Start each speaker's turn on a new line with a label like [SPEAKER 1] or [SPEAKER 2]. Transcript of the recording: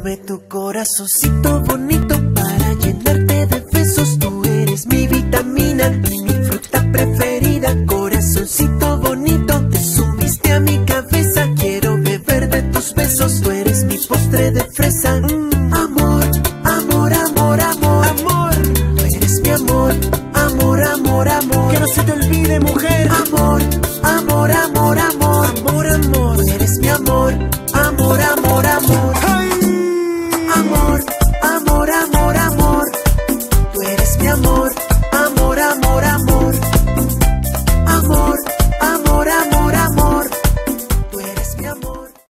[SPEAKER 1] Dame tu corazoncito bonito para llenarte de besos. Tú eres mi vitamina y mi fruta preferida. Corazoncito bonito, te subiste a mi cabeza. Quiero beber de tus besos. Tú eres mi postre de fresa. Amor, amor, amor, amor, amor. Tú eres mi amor, amor, amor, amor. Que no se te olvide, mujer. Amor, amor, amor, amor, amor, amor. Tú eres mi amor.